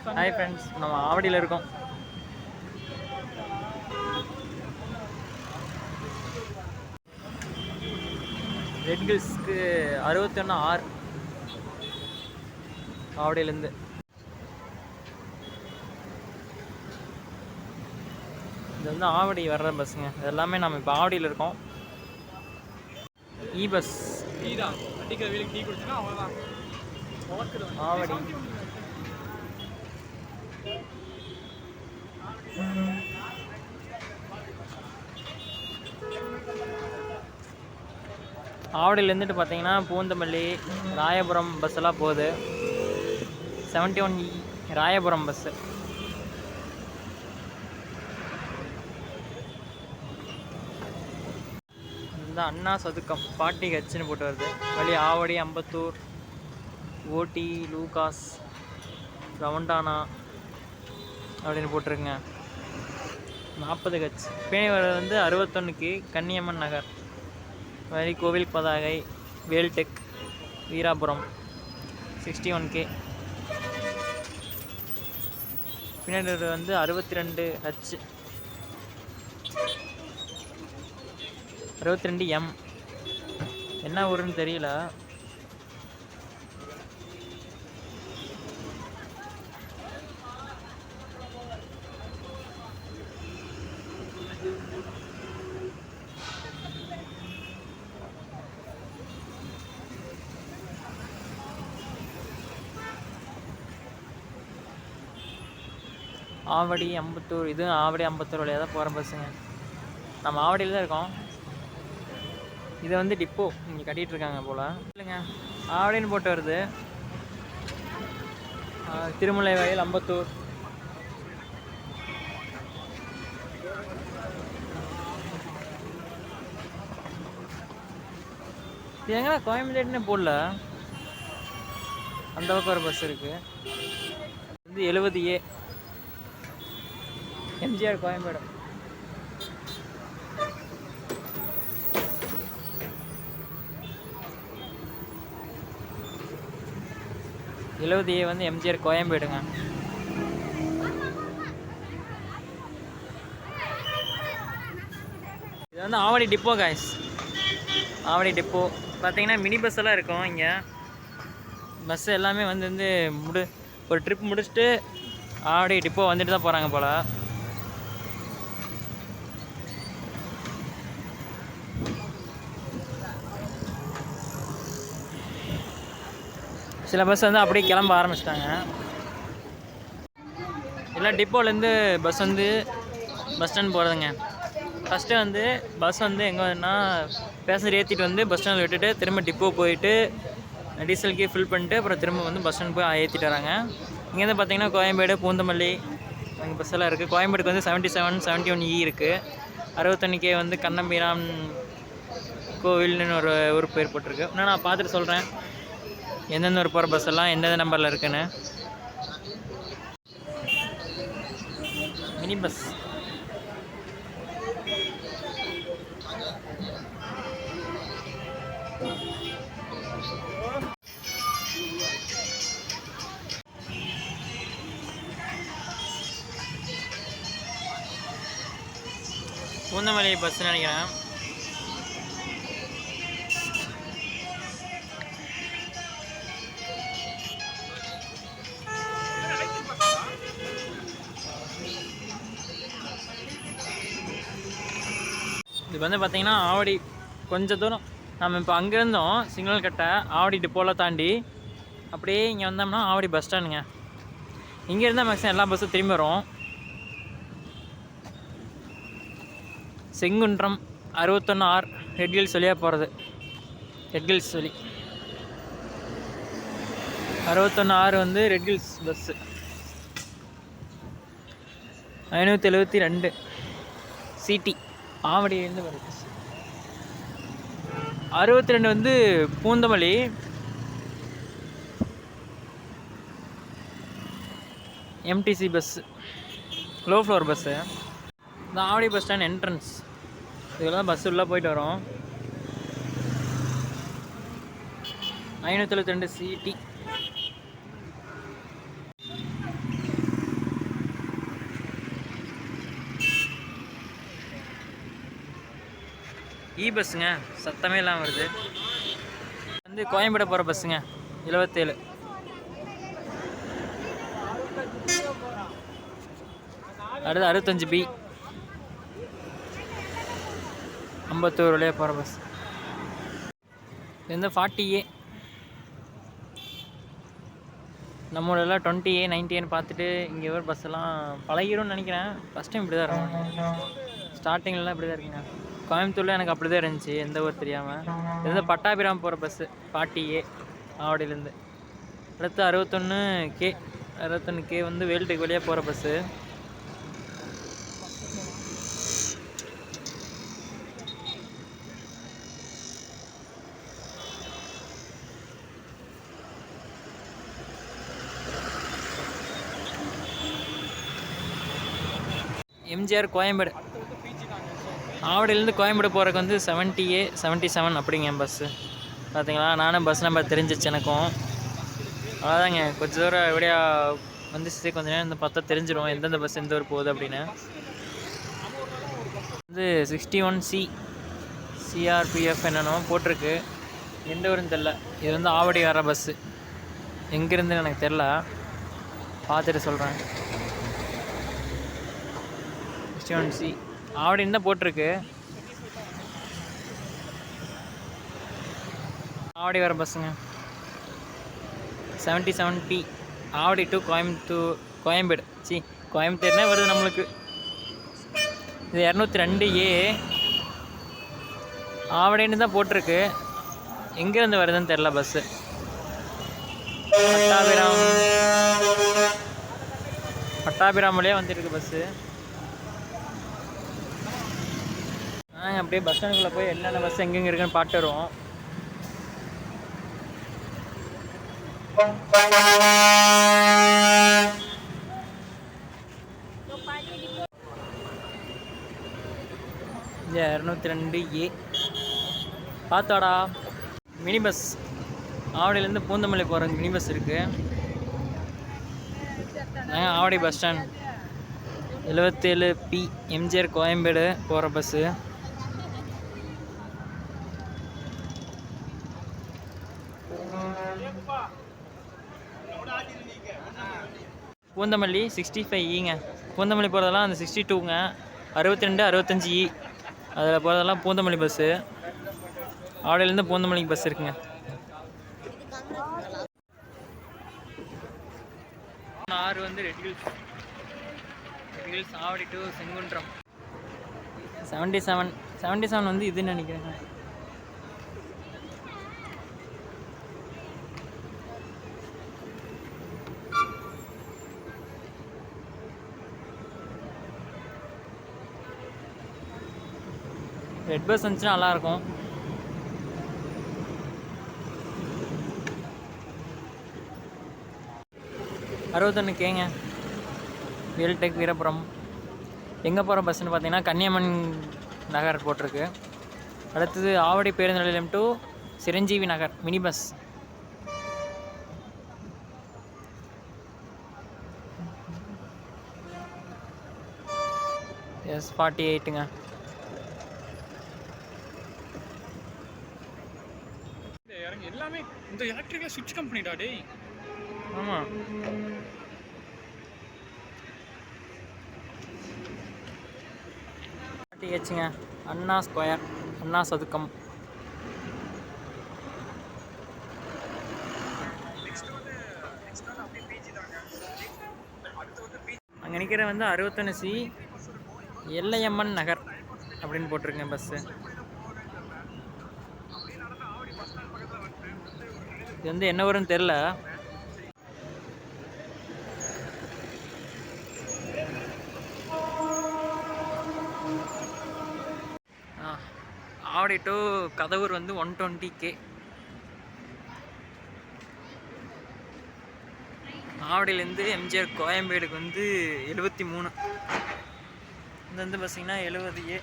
Hi friends, நம்ம ஆவடியில் இருக்கோம். ரெட் ஹில்ஸ்க்கு 61R ஆவடியிலேருந்து. இது வந்து ஆவடி வர்ற பஸ்ஸுங்க. இது எல்லாமே நம்ம இப்போ ஆவடியில் இருக்கோம். இ பஸ் ஆவடி. ஆவடியிலேருந்துட்டு பார்த்தீங்கன்னா பூந்தமல்லி, ராயபுரம் பஸ் எல்லாம் போகுது. 71E Royapuram bus. இந்த அண்ணா சதுக்கம் பாட்டி கட்சின்னு போட்டு வருது. வழி ஆவடி, அம்பத்தூர், ஓட்டி, லூகாஸ், ரவுண்டானா அப்படின்னு போட்டிருக்குங்க. 40 கட்சி. பேணி வர்றது வந்து 61க்கு கன்னியம்மன் நகர் வழி கோவில் பதாகை, வேல்டெக், வீராபுரம் 61K. பின்னாடி வந்து 62H, 62M. என்ன ஊருன்னு தெரியல. ஆவடி, அம்பத்தூர். இது ஆவடி அம்பத்தூர் வழியாக தான் போகிற பஸ்ஸுங்க. நம்ம ஆவடியில் தான் இருக்கோம். இதை வந்து டிப்போ இங்கே கட்டிகிட்டு இருக்காங்க போல். இல்லைங்க, ஆவடின்னு போட்டு வருது. திருமலை வயல், அம்பத்தூர். இது எங்கன்னா கோயம்பேடுன்னு போடல. அந்த பக்கம் ஒரு பஸ் இருக்குது. வந்து 70A எம்ஜிஆர் கோயம்பேடு. வந்து எம்ஜிஆர் கோயம்பேடுங்க. இது வந்து Avadi depot guys. Avadi depot பார்த்தீங்கன்னா மினி பஸ் எல்லாம் இருக்கும் இங்கே. பஸ் எல்லாமே வந்து ஒரு ட்ரிப் முடிச்சுட்டு ஆவடி டிப்போ வந்துட்டு தான் போகிறாங்க போல். சில பஸ் வந்து அப்படியே கிளம்ப ஆரம்பிச்சிட்டாங்க. இல்லை, டிப்போலேருந்து பஸ் வந்து பஸ் ஸ்டாண்ட் போகிறதுங்க. ஃபஸ்ட்டு வந்து பஸ் வந்து எங்கே வருதுன்னா பேசஞ்சர் ஏற்றிட்டு வந்து பஸ் ஸ்டாண்டில் விட்டுட்டு திரும்ப டிப்போ போயிட்டு டீசலுக்கே ஃபில் பண்ணிட்டு அப்புறம் திரும்ப வந்து பஸ் ஸ்டாண்ட் போய் ஏற்றிட்டு வராங்க. இங்கேருந்து பார்த்தீங்கன்னா கோயம்பேடு, பூந்தமல்லி அங்கே பஸ் எல்லாம் இருக்குது. கோயம்பேடுக்கு வந்து 77, 71E இருக்குது. 61K வந்து கண்ணம்பிரான் கோவில்னு ஒரு ஊர் பேர் போட்டிருக்கு. இன்னும் நான் பார்த்துட்டு சொல்கிறேன் எந்தெந்த ஒரு போகிற பஸ் எல்லாம் எந்தெந்த நம்பரில் இருக்குன்னு. Mini bus. பூந்தமல்லி பஸ் நினைக்கிறேன். இது வந்து பார்த்திங்கன்னா ஆவடி கொஞ்சம் தூரம். நம்ம இப்போ அங்கேருந்தோம் சிக்னல் கட்ட ஆவடி டிப்போலாம் தாண்டி அப்படியே இங்கே வந்தோம்னா ஆவடி பஸ் ஸ்டாண்டுங்க. இங்கே இருந்தால் மேக்ஸிமம் எல்லா பஸ்ஸும் திரும்பி வரும். செங்குன்றம் 61R ரெட் ஹில்ஸ் வழியாக போகிறது. ரெட் ஹில்ஸ் வழி 61R வந்து ரெட் ஹில்ஸ் பஸ்ஸு. 572 சிடி ஆவடியிலேருந்து வருது. 62 வந்து Poonamallee. MTC bus, low floor bus. இந்த ஆவடி பஸ் ஸ்டாண்ட் என்ட்ரன்ஸ். இதெல்லாம் பஸ் உள்ளே போயிட்டு வரோம். 572 சிடி. பஸ்ஸுங்க, சத்தமே இல்லாமல் வருது. வந்து கோயம்பேடு போகிற பஸ்ஸுங்க 77. அடுத்து 65B 51 வழியாக போகிற பஸ். இது வந்து 40A. நம்மளெல்லாம் 20A 90Aன்னு பார்த்துட்டு இங்கே ஒரு பஸ்ஸெல்லாம் பழகிரும்னு நினைக்கிறேன். ஃபஸ்ட் டைம் இப்படி தான் இருக்கும். ஸ்டார்டிங்லலாம் இப்படி தான் இருக்குங்க. கோயம்புத்தூரில் எனக்கு அப்படி தான் இருந்துச்சு, எந்த ஊர் தெரியாமல். இது வந்து பட்டாபிராம் போகிற பஸ்ஸு 40A ஆவடியிலேருந்து. அடுத்து 61K வந்து வேல்டெக் வழியாக போகிற பஸ்ஸு. எம்ஜிஆர் கோயம்பேடு, ஆவடியிலேருந்து கோயம்பேடு போகிறதுக்கு வந்து 70A 77 அப்படிங்க பஸ்ஸு. பார்த்தீங்களா, நானும் பஸ் நம்பர் தெரிஞ்சிச்சு எனக்கும். அவ்வளோதாங்க, கொஞ்சம் தூரம் எப்படியா வந்துச்சு, கொஞ்சம் நேரம் இந்த பார்த்தா தெரிஞ்சிடும் எந்தெந்த பஸ் எந்த ஊர் போகுது அப்படின்னு. வந்து 61C CRPF என்னென்னோ போட்டிருக்கு, எந்த ஊருன்னு தெரில. இது வந்து ஆவடி வர பஸ்ஸு, எங்கேருந்துன்னு எனக்கு தெரில, பார்த்துட்டு சொல்கிறேன். 61C ஆவடின்னு தான் போட்டிருக்கு. ஆவடி வர பஸ்ஸுங்க 77P ஆவடி டு கோயம்பேடு. கோயம்புத்தூர்னே வருது நம்மளுக்கு. இது 202A ஆவடின்னு தான் போட்டிருக்கு, எங்கேருந்து வருதுன்னு தெரில பஸ்ஸு. பட்டாபிராம் வழியாக வந்துருக்கு பஸ்ஸு. நாங்கள் அப்படியே பஸ் ஸ்டாண்டுக்குள்ளே போய் என்னென்ன பஸ் எங்கெங்கே இருக்குன்னு பாட்டு வருவோம். இந்த 202A பார்த்தாடா. மினி பஸ் ஆவடியிலேருந்து பூந்தமல்லி போகிற மினி பஸ் இருக்குது. நாங்கள் Avadi bus stand 77P MGR Koyambedu போகிற பஸ்ஸு. பூந்தமல்லி 65Eங்க. பூந்தமல்லி போகிறதெல்லாம் அந்த 62ங்க, 62 65E அதில் போகிறதெல்லாம் பூந்தமல்லி பஸ்ஸு. ஆவடியிலேருந்து பூந்தமல்லிக்கு பஸ் இருக்குங்க. 6 வந்து red hills Avadi to Sengundram. 77 வந்து இதுன்னு நினைக்கிறேங்க. ரெட் பஸ் வந்துச்சுன்னா நல்லாயிருக்கும். கேங்க வேல்டெக் வீரபுரம். எங்கே போகிற பஸ்ஸுன்னு பார்த்தீங்கன்னா கன்னியம்மன் நகர் போட்டிருக்கு. அடுத்தது ஆவடி பேருந்து நிலையம் to Chiranjeevi Nagar mini bus. S48ங்க. எல்லாமே இந்த எலக்ட்ரிக்கல் சுவிட்ச் கம்பெனிடா டேய். ஆமாம், டிஹெச்ங்க. அண்ணா ஸ்கொயர், அண்ணா சதுக்கம். அங்கே நிற்கிற வந்து 61C எல்லையம்மன் நகர் அப்படின்னு போட்டிருக்கேன் பஸ்ஸு. இது வந்து என்ன வரும்னு தெரில. ஆவடி டு கதவூர் வந்து 120K. ஆவடியிலேருந்து எம்ஜிஆர் கோயம்பேடுக்கு வந்து 73. இது வந்து பார்த்தீங்கன்னா 70A.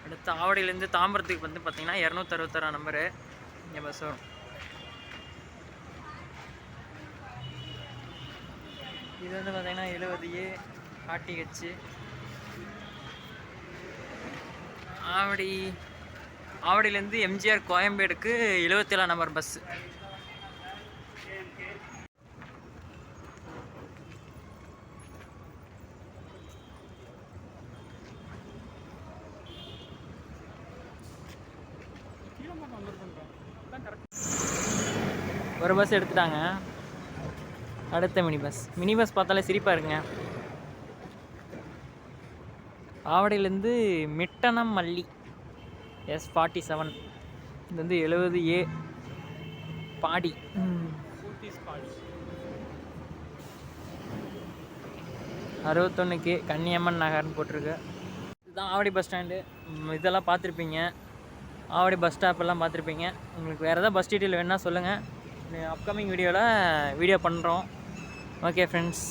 அடுத்து ஆவடியிலேருந்து தாம்பரத்துக்கு வந்து பார்த்தீங்கன்னா 266 நம்பரு இங்கே பஸ் வரும். இது வந்து பார்த்தீங்கன்னா 70A RTH. ஆவடியிலேருந்து எம்ஜிஆர் கோயம்பேடுக்கு 77 நம்பர் பஸ்ஸு. ஒரு பஸ் எடுத்துட்டாங்க, அடுத்த மினி பஸ் பார்த்தாலே சிரிப்பாக இருக்குங்க. ஆவடியிலேருந்து மிட்டனம் மல்லி S47, இது வந்து 70A பாடி. 61K கன்னியம்மன் நகர்னு போட்டிருக்கு. இதுதான் ஆவடி பஸ் ஸ்டாண்டு. இதெல்லாம் பார்த்துருப்பீங்க, ஆவடி பஸ் ஸ்டாப்பெல்லாம் பார்த்துருப்பீங்க. உங்களுக்கு வேறு ஏதாவது பஸ் டீட்டெயில் வேணுன்னா சொல்லுங்கள், அப்கமிங் வீடியோ பண்ணுறோம். Okay friends.